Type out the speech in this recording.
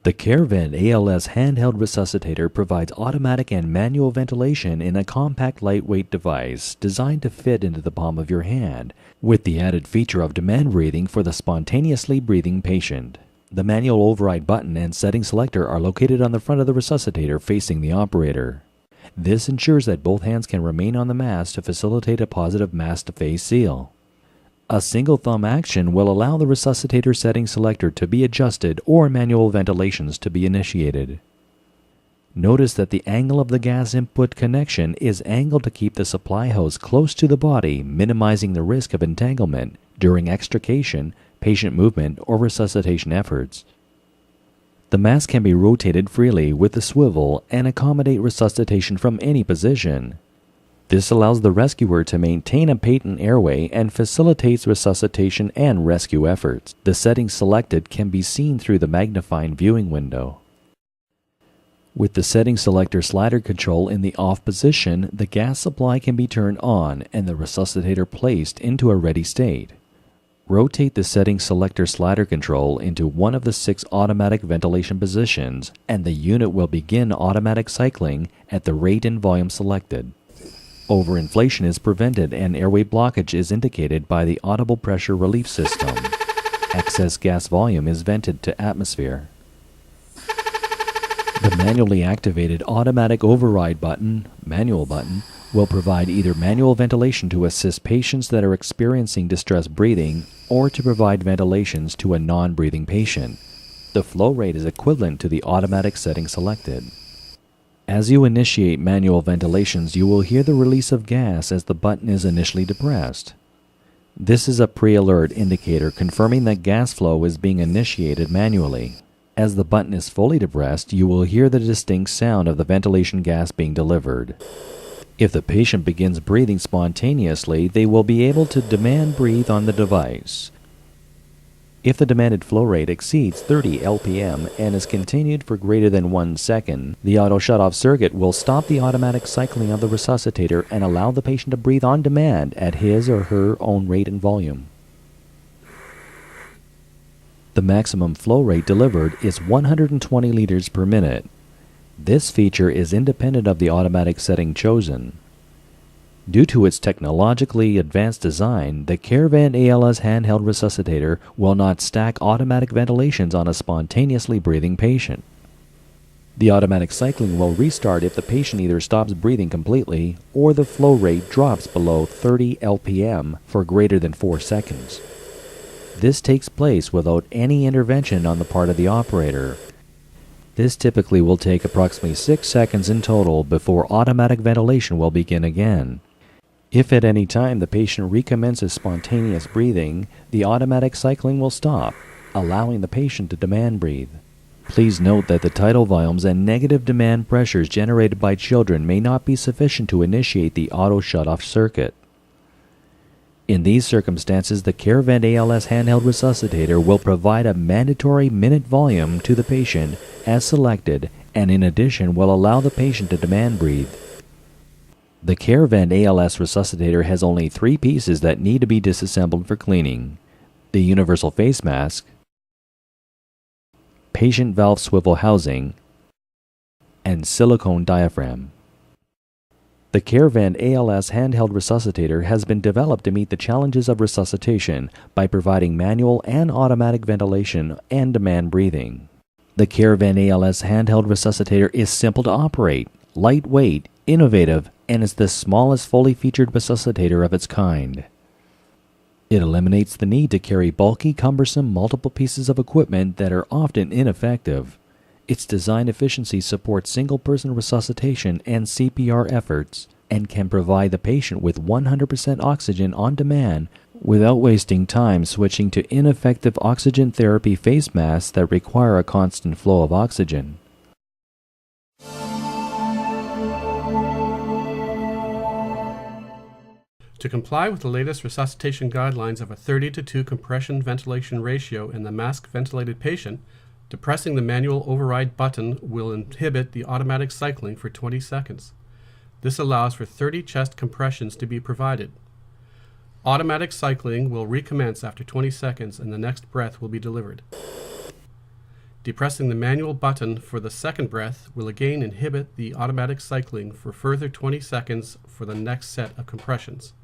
The CAREvent ALS handheld resuscitator provides automatic and manual ventilation in a compact, lightweight device designed to fit into the palm of your hand, with the added feature of demand breathing for the spontaneously breathing patient. The manual override button and setting selector are located on the front of the resuscitator facing the operator. This ensures that both hands can remain on the mask to facilitate a positive mask-to-face seal. A single thumb action will allow the resuscitator setting selector to be adjusted or manual ventilations to be initiated. Notice that the angle of the gas input connection is angled to keep the supply hose close to the body, minimizing the risk of entanglement during extrication, patient movement, or resuscitation efforts. The mask can be rotated freely with the swivel and accommodate resuscitation from any position. This allows the rescuer to maintain a patent airway and facilitates resuscitation and rescue efforts. The settings selected can be seen through the magnifying viewing window. With the setting selector slider control in the off position, the gas supply can be turned on and the resuscitator placed into a ready state. Rotate the setting selector slider control into one of the 6 automatic ventilation positions, and the unit will begin automatic cycling at the rate and volume selected. Overinflation is prevented and airway blockage is indicated by the audible pressure relief system. Excess gas volume is vented to atmosphere. The manually activated automatic override button, manual button, will provide either manual ventilation to assist patients that are experiencing distressed breathing or to provide ventilations to a non-breathing patient. The flow rate is equivalent to the automatic setting selected. As you initiate manual ventilations, you will hear the release of gas as the button is initially depressed. This is a pre-alert indicator confirming that gas flow is being initiated manually. As the button is fully depressed, you will hear the distinct sound of the ventilation gas being delivered. If the patient begins breathing spontaneously, they will be able to demand breathe on the device. If the demanded flow rate exceeds 30 LPM and is continued for greater than 1 second, the auto shut-off circuit will stop the automatic cycling of the resuscitator and allow the patient to breathe on demand at his or her own rate and volume. The maximum flow rate delivered is 120 liters per minute. This feature is independent of the automatic setting chosen. Due to its technologically advanced design, the CAREvent ALS handheld resuscitator will not stack automatic ventilations on a spontaneously breathing patient. The automatic cycling will restart if the patient either stops breathing completely or the flow rate drops below 30 LPM for greater than 4 seconds. This takes place without any intervention on the part of the operator. This typically will take approximately 6 seconds in total before automatic ventilation will begin again. If at any time the patient recommences spontaneous breathing, the automatic cycling will stop, allowing the patient to demand breathe. Please note that the tidal volumes and negative demand pressures generated by children may not be sufficient to initiate the auto shut-off circuit. In these circumstances, the CAREvent ALS handheld resuscitator will provide a mandatory minute volume to the patient as selected, and in addition will allow the patient to demand breathe. The CAREvent ALS resuscitator has only 3 pieces that need to be disassembled for cleaning: the universal face mask, patient valve swivel housing, and silicone diaphragm. The CAREvent ALS handheld resuscitator has been developed to meet the challenges of resuscitation by providing manual and automatic ventilation and demand breathing. The CAREvent ALS handheld resuscitator is simple to operate, lightweight, innovative, and is the smallest fully featured resuscitator of its kind. It eliminates the need to carry bulky, cumbersome, multiple pieces of equipment that are often ineffective. Its design efficiency supports single-person resuscitation and CPR efforts and can provide the patient with 100% oxygen on demand without wasting time switching to ineffective oxygen therapy face masks that require a constant flow of oxygen. To comply with the latest resuscitation guidelines of a 30:2 compression-ventilation ratio in the mask-ventilated patient, depressing the manual override button will inhibit the automatic cycling for 20 seconds. This allows for 30 chest compressions to be provided. Automatic cycling will recommence after 20 seconds and the next breath will be delivered. Depressing the manual button for the second breath will again inhibit the automatic cycling for further 20 seconds for the next set of compressions.